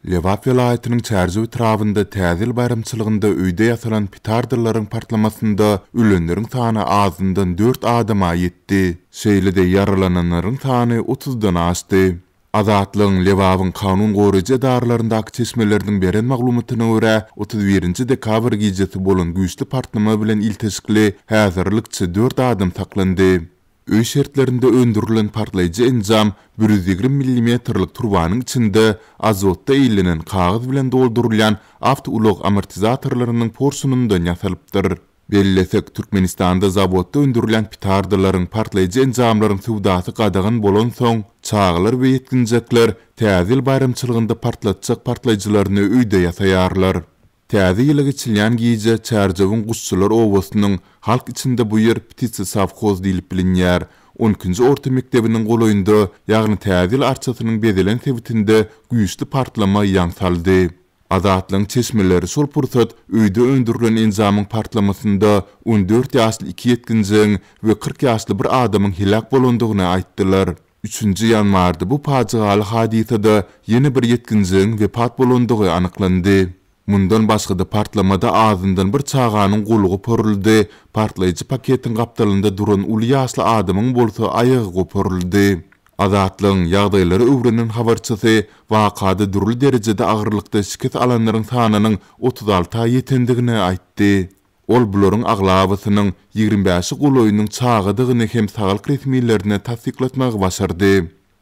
Lewap vilayetinin Çerjew etrafında täzil bayramçylygynda öýde ýasalan pitardylaryň partlamasynda ölenleriň sany azyndan 4 adama ýetdi. Şeýle-de yaralananlaryň sany 30-dan aşdy. Azatlygyň Lewapyň kanun goraýjy darlaryndaky çeşmeleriniň beren maglumatyna görä 31-nji dekabr gecesi bolan güýçli partlama bilen ilteşikli häzirlikçi 4 adam saklandy. Öý şertlerinde öndürilen partlaýjy enjam 120 mm-lik turbanyň içinde azotda eýlenen kagaz bilen doldurulan awtoulog amortizatorlarynyň porsunundan ýasalypdyr. Bellesek Türkmenistanda zawodda öndürilen pitardylaryň partlaýjy enjamlaryň suwdasy gadagan bolan soň çağlar we ýetkinjekler täzil bayramçylygynda partlatjak partlaýjylaryny öýde ýasaýarlar. Täze ýyla geçilýän gije Çerjewiň Gusçular owasynyň halk içinde bu ýer Pitisi savhoz diýilip bilinýär. 12-nji orta mektebiniň golaýynda, ýagny täzil arçasynyň bedelen sebitinde güýçli partlama ýaňsaldy. Azatlyň çeşmeleri şol pursat öýde öndürilen enjamyň partlamasynda 14 ýaşly 2 ýetkinjiň we 40 ýaşly bir adamyň hilak bolandygyny aýtdylar. 3-nji ýanwarda bu paçygaly hadisede ýene bir ýetkinjiň wepat bolandygy anyklandy. Mundan başga-da partlamada azyndan bir çağanyň golugy pörüldi. Partlaýjy paketin gapdalynda duran uly ýaşly adamyň bolsa aýagy gopuruldy. Azatlyň ýagdaýlary öwrenen habarçysy wakada durul derejede agyrlykda şikayet alanlaryň sanynyň 36-a ýetendigini aýtdy. Ol bularyň aglabasynyň 25-i golaýynyň çağadygyny hem sagal resmiýetlerine tasdiklatmagy başardy.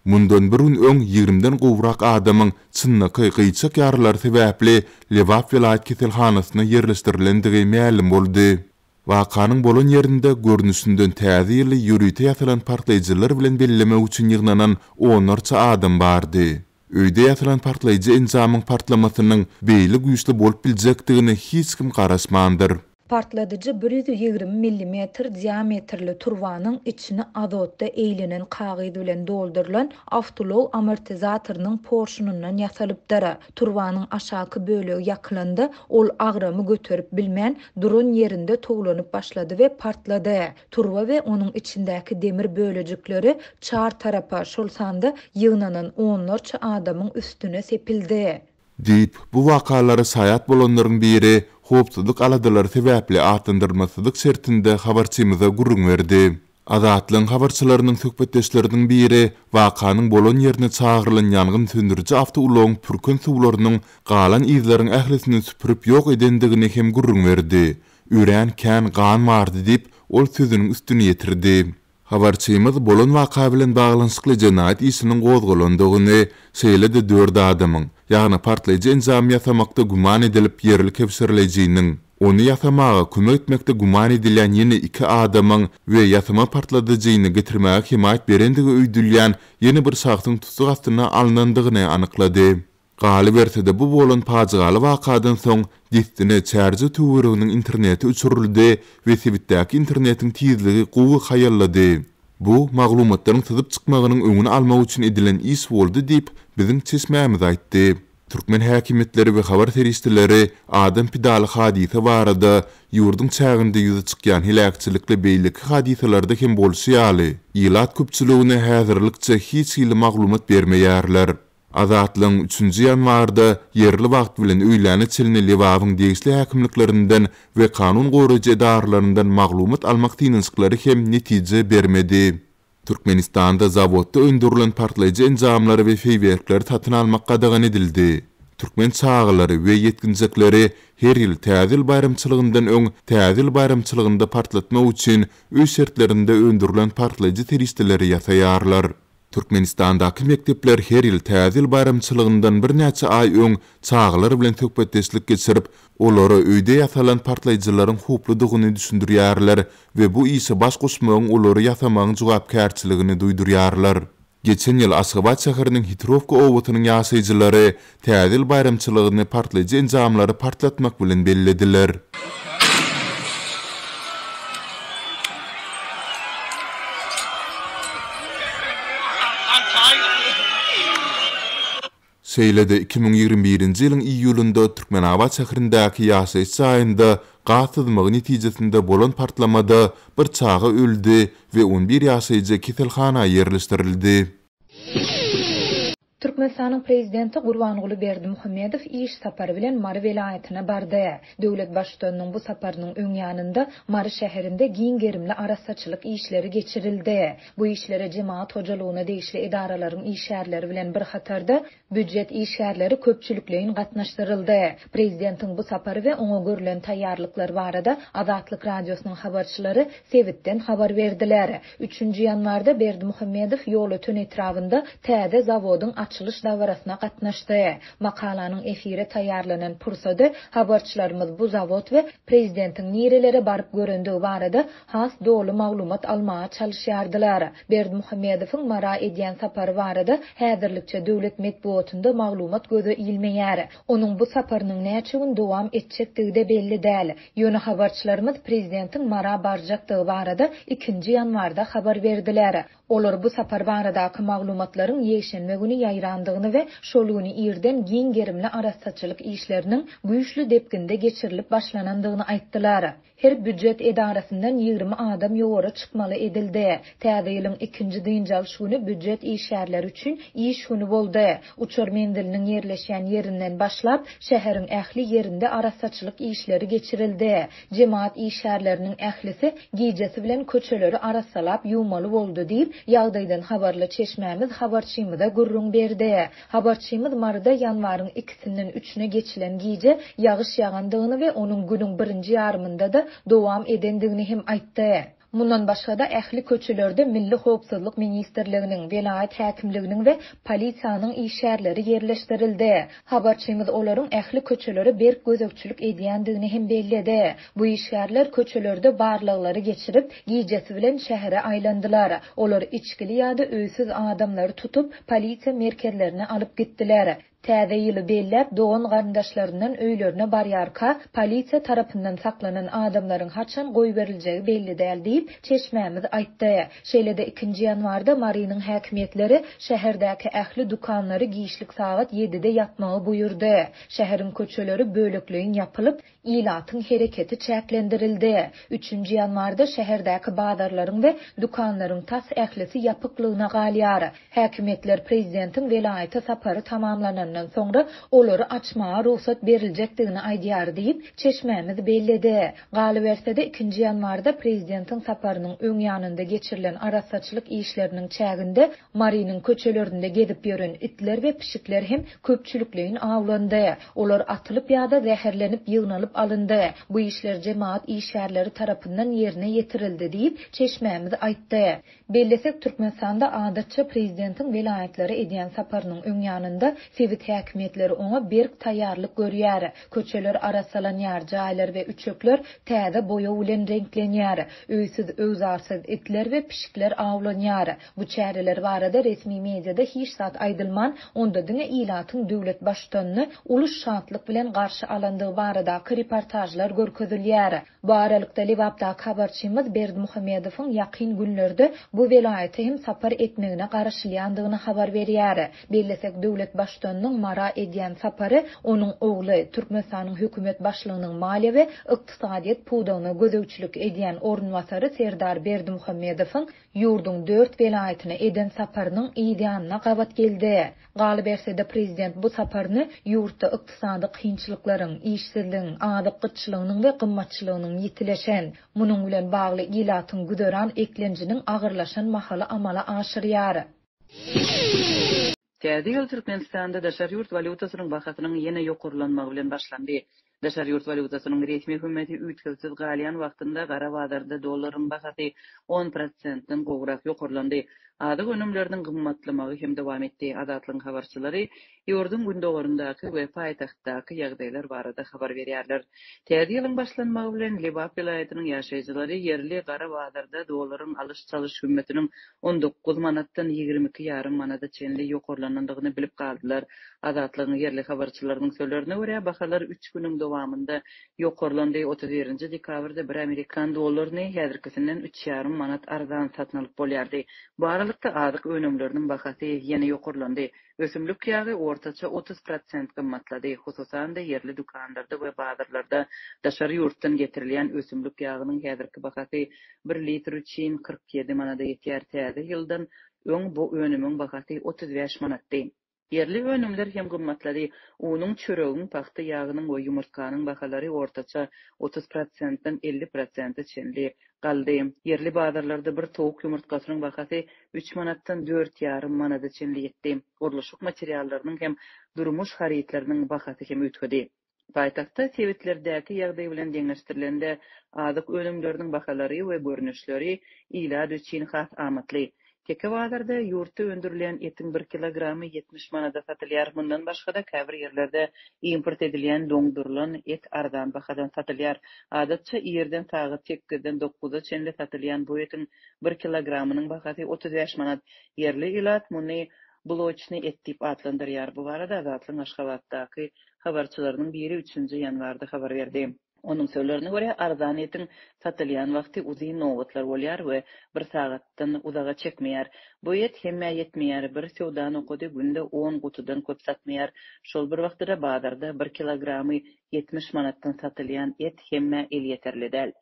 Mundan bir gün öň 20-den gowrak adamyň çynnaky gıýçak ýaralar sebäpli Lewap vilayet keselhanasyna ýerleşdirilendigi ma'lum boldy. Wakanyň bolan ýerinde görnüşinden täze ýürüýte ýasalan partlaýjylar bilen bellemek üçin ýygnanan 10 adam bardy. Öýde ýasalan partlaýjy enjamyň partlamasynyň beýle güýçli bolup biljekdigine hiç kim garaşmandyr. Partladyjy 120 mm diametrli turbanyň içine azotda eýlenen kagaz bilen doldurulan awtoulog amortizatornyň porşunundan ýasalypdyr. Turbanyň aşaky bölegi ýakylanda ol agramy göterip bilmän duran ýerinde toglanyp başlady we partlady. Turba we onuň içindäki demir bölejikleri çar tarapa şolsanda ýygnanan 10 adamyň üstüne sepildi. Diýip bu wakalary saýat bolanlaryň biri hopsuzlyk aladylary sebäpli atandyrmasydyk şertinde habarçymyza gurrun berdi. Azatlyň habarçylarynyň söhbetdeşleriniň biri wakanyň bolan ýerine çağırılan ýangyn söndüriji awtoulogyň pürkün suwlarynyň galan izleriň ählisini süpürüp ýok edendigini hem gurrun berdi. Ürän kän gan bardy diýip ol sözüniň üstüne ýetirdi. Habarçymyz bolan waka bilen baglanyşykly jenaýat işiniň gozgolandygyny, şeýle-de 4 adamyň, ýagny partlaýjy enjam ýasamakda guman edilip ýerli kepsirilijiniň, onu ýasamaga kömek etmekde guman edilen ýene 2 adamyň we ýasama partladyjyny getirmäge himayet berendigi öýdülýän ýene bir şahsyň tutuk astyna alynandygyny anyklady. Galy berse-de bu bolan paçygaly wakadan soň distine Çerjew töwereginiň interneti uçuruldy we sebitdäki internetiň tizligi gowy hayallady. Bu maglumatlaryň syzyp çykmagynyň öňüni almak üçin edilen iş boldy diýip biziň çeşmämiz aýtdy. Türkmen häkimetleri we habar teristleri adam pidaly hadise barada ýurdun çäginde ýüze çykýan hilakçylykly beýlik hadiselerde hem bolşýaly. Ýylat köpçüligine häzirlikçe hiç ýyly maglumat bermeýärler. Azatlyň 3-nji ýanwarda ýerli wagt bilen öýläne çelini Lewapyň degişli häkimliklerinden we kanun goraýjy edarlaryndan maglumat almak tynyslyklary hem netije bermedi. Türkmenistanda zawodda öndürilen partlaýjy enjamlary we feýwerkler satyn almak gadagan edildi. Türkmen çağlary we ýetkinjekleri her ýyl täzil bayramçylygyndan öň täzil bayramçylygynda partlatma üçin öý şertlerinde öndürilen partlaýjy teristleri ýasaýarlar. Türkmenistandaky mektepler her ýyl täzil bayramçylygyndan bir näçe ay öň çağlar bilen töhbetdeşlik geçirip, olara öýde ýasalan partlaýjylaryň hupludygyny düşündirýärler we bu işe baş goşmagyň olary ýasamagyň jogapkärçiligini duýdurýarlar. Geçen ýyl Aşgabat şäheriniň Hitrovka owatynyň ýaşaýjylary täzil bayramçylygyny partlaýjy enjamlary partlatmak bilen bellediler. Şeýle-de 2021-nji ýylyň iýulynda Türkmenabat şäherindäki ýaşaýyş saýynda gasyzmagy netijesinde bolan partlamada bir çağa öldü we 11 ýaşaýjy keselhana ýerleşdirildi. Türkmenistanyň prezidenti Gurbanguly Berdimuhammedow iş sapary bilen Mary welaýatyna bardy. Döwlet başçysynyň bu saparynyň öňýanynda Mary şäherinde giň gerimli arasaçylyk işleri geçirildi. Bu işlere jemaat hojalygyna degişli edaralaryň işgärleri bilen bir hatarda büdjet işgärleri köpçülikleýin gatnaşdyryldy. Prezidentiň bu sapary we oňa görülen taýýarlyklar barada Azatlyk radiosynyň habarçylary Sewitden habar berdiler. 3 ýanwarda Berdimuhammedow ýol ötün etrafynda täze zawodyň açılış dawarasına gatnaşdy. Makalanyň efire taýýarlanan pursady habarçylarymyz bu zawod we prezidentiň nerelere baryp görendigi barada has dolu maglumat almaga çalışýardylar. Berdimuhammedowyň Mara edýän sapary barada häzirlikçe döwlet medeniýetinde maglumat göze ilmeýär. Onuň bu saparynyň näçe gün dowam etjekdigi de belli däl. Ýöne habarçylarymyz prezidentiň Mara barjakdygy barada 2 ýanwarda habar berdiler. Olar bu sapar baradaky maglumatlaryň ýeşenme güni ýaýrandygyny we şol güni irden giň gerimli arasaçylyk işleriniň güýçlü depkinde geçirilip başlanandygyny aýtdylar. Her büdjet edarasyndan 20 adam ýogary çykmaly edildi. Täze ýylyň 2-nji diňjal şuny büdjet işgärleri üçin iş güni boldy. Uçur mendiliniň ýerleşýän ýerinden başlap şäheriň ähli ýerinde arasaçylyk işleri geçirildi. Jemaat işgärleriniň ählisi gijesi bilen köçeleri arasalap ýuwmaly boldy diýip ýagdaýdan habarly çeşmämiz habarçymyza gurrun berdi. Habarçymyz Marda ýanwaryň 2-sinden 3-üne geçilen gije ýagyş ýagandygyny we onuň günüň 1-nji ýarymynda da dowam edendigini hem aýtdy. Mundan başga da ähli köçelerde Milli Howpsuzlyk Ministrliginiň, Welaýat häkimliginiň we polisiýanyň işgärleri ýerleşdirildi. Habarçymyz olaryň ähli köçelere berk gözekçilik edýändigini hem bellidi. Bu işgärler köçelerde barlyklary geçirip, gijesi bilen şähere aýlandylar. Olar içkili ýa-da öýsiz adamlary tutup polisiýa merkezlerine alyp gitdiler. Täze ýyly bellep doğan garyndaşlaryndan öýlerine barýarka polisiýa tarapyndan saklanan adamlaryň haçan goý beriljegi belli däl diýip çeşmämiz aýtdy. Şeýlede 2-nji ýanwarda Marynyň häkimetleri şäherdäki ähli dukanlary giýişlik saat 7-de ýatmagy buýurdy. Şäheriň köçeleri bölekleýin ýapylyp, ilatyň hereketi çäklendirildi. 3-nji ýanwarda şäherdäki bazarlaryň we dukanlaryň tas ählisi ýapyklygyna galýar. Häkimetler prezidentiň welaýaty sapary tamamlanan sonra olary açmağa ruhsat beriljekdigini aýdýar diýip çeşmämiz bellidi. Galy bersede 2-nji ýanwarda prezidentiň saparynyň öňýanynda geçirilen arasaçylyk işleriniň çäginde Marynyň köçelerinde gezip ýören itler we pişikler hem köpçülikleýin awlandy. Olar atylyp ýa-da zäherlenip ýygnalyp alındy. Bu işler jemaat işgärleri tarapyndan ýerine ýetirildi diýip çeşmämiz aýtdy. Bellesek Türkmenistanda adatça prezidentiň welaýatlary edýän saparynyň öňýanynda Sewit häkimetleri oňa berk taýýarlyk görýär. Köçeler arasalanýar, jaýlar we üçekler täze boýa bilen renklenýär. Öýsiz özarsyz itler we pişikler awlanýar. Bu çäreler barada resmi mediada hiç zat aýdylman, onda dine ilatyň döwlet başçysyny ulus şantlyk bilen garşy alandygy baradaky reportajlar görkezilýär. Bu aralykda Lewapdaky habarçymyz Berdimuhammedowyň ýakyn günlerde bu welaýaty hem sapar etmegine garaşylýandygyny habar berýär. Bellesek döwlet başçysynyň Mara edýän sapary onuň ogly Türkmenistanyň hökümet başlygynyň maliýe we ykdysadiýet pudagyna gözegçilik edýän ornwasary Serdar Berdimuhammedowyň ýurdun 4 welaýatyna eden saparynyň ýygyanyna gabat geldi. Galy bersede prezident bu saparyny ýurtda ykdysady kynçylyklaryň, işsizligiň, adyk gytçylygynyň we gymmatçylygynyň ýitileşen, munyň bilen bagly ilatyň güderan eklenjiniň agyrlaşan mahaly amala aşyrýar. Täze ýyl Türkmenistanda daşary ýurt walutasynyň bahasynyň ýene ýokurlanmagy bilen başlandy. Daşary ýurt walutasynyň resmi hökümeti üýtgilsiz galýan wagtynda gara bazarda dollaryň bahasy 10%-den gowrak ýokurlandy. Adyk önümleriniň gymmatlamagy hem dowam etdi. Azatlyň habarçylary ýurdun gündogaryndaky we paýtaxtdaky ýagdaýlar barada habar berýärler. Täze ýylyň başlanmagy bilen Lebap welaýatynyň ýaşaýjylary ýerli gara bazarda dollaryň alyş-çalyş hümmetiniň 19 manatdan 22,5 manata çenli ýokurlanandygyny bilip galdylar. Azatlygyň ýerli habarçylarynyň sözlerine görä bahalar 3 güniň dowamında ýokurlandy. 31-nji dekabrda 1 Amerikan dollaryny häzirkisinden 3,5 manat arzan satnalyp bolýardy. Bu aralykda adyk önümleriniň bahasy ýene ýokurlandy. Ösümlük ýagy ortaça 30% gymmatlady. Hususan da ýerli dukanlarda we bazarlarda daşary ýurtdan getirilýän ösümlük ýagynyň häzirki bahasy 1 litr üçin 47 manata ýetýär. Täze ýyldan öň bu önümiň bahasy 35 manatdy. Yerli önümler hem gymmatlady. Onun çöreğinin paxta yağının we yumurtkanyň bahalary ortaça 30%-dan 50% çenli galdy. Yerli bazarlarda bir towuk yumurtkasynyň bahasy 3 manatdan 4,5 manata çenli ýetdi. Guruluşyk materiallarynyň hem durmuş haritleriniň bahasy hem ötgedi. Paýtagtda sewitlerdäki ýagdaý bilen deňeşdirilende azyk önümleriniň bahalary we görnüşleri ýyla üçin has amatly. Teke bazarda ýurtda öndürilen etin 1 kilogramy 70 manata satylýar. Mundan başga-da käbir ýerlerde import edilýän doňdurulan et arzan bahadan satylýar. Adatça ýerden tagy 8-den 9-a çenli satylýan bu etin 1 kilogramynyň bahasy 35 manat. Yerli ilat muny bloçny et diýip adlandyrýar. Bu barada Azatlyň Aşgabatdaky habarçylarynyň biri 3-nji ýanwarda habar berdi. Onun sözlerine göre arzan etin satılyan vakti uzun nowatlar bolýar we 1 sagatdan uzaga çekmeýär. Bu et hemme ýetmeýär. Bir sewdan okudy günde 10 gutudan köp satmaýar. Şol bir wagtda bazarda 1 kilogramy 70 manatdan satylýan et hemme el ýeterli däl.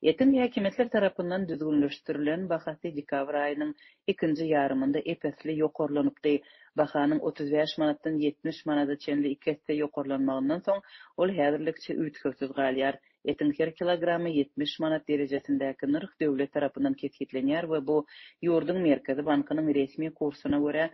Etin häkimetler tarapyndan düzgünleşdirilen bahasy dekabr aýynyň 2-nji ýarymynda epesli ýokarlanypdy. Bahanyň 35 manatdan 70 manata çenli 2 hesse ýokarlanmagyndan soň ol häzirlikçe üýtgüsiz galýar. Etin her kilogramy 70 manat derejesindäki nyrh döwlet tarapyndan kesgitlenýär we bu ýurdun Merkezi bankynyň resmi kursyna görä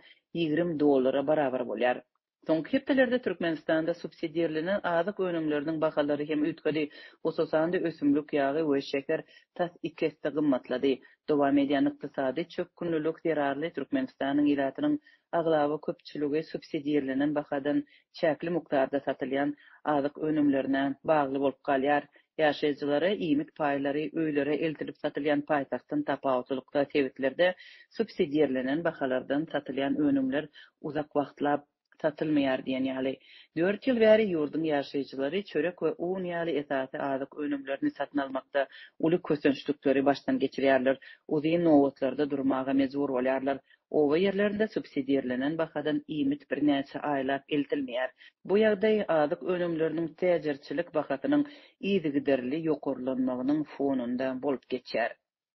$20 barabar bolýar. Soňky hepdelerde Türkmenistanda subsidiýerlenen azyk önümleriniň bahalary hem üýtgedi. Hususan da ösümlik ýagy we şeker tas 2 hesse gymmatlady. Dowam edýän ykdysady çökkünlülük zerarly Türkmenistanyň ýylatynyň aglaby köpçüligi subsidiýerlenen bahadan çäkli mukdarda satylýan azyk önümlerine bagly bolup galýar. Ýaşaýjylary iýmit paýlary öýlere eltirip satylýan paýtagtyn tapawutlykda sewitlerde subsidiýerlenen bahalardan satylýan önümler uzak wagtlap satylmaýar diýen ýaly. 4 ýyl bäri ýurdun ýaşaýjylary çörek we un ýaly esasy azyk önümlerini satyn almakda uly kösünçlükleri başdan geçirýärler. Uzun nowatlarda durmaga mejbur bolýarlar. Owa ýerlerinde subsidiýerlenen bahadan iýmit bir näçe aýlap eltilmeýär. Bu ýagdaý azyk önümleriniň täjerçilik bahasynyň iýdigiderli ýokarlanmagynyň fonunda bolup geçýär.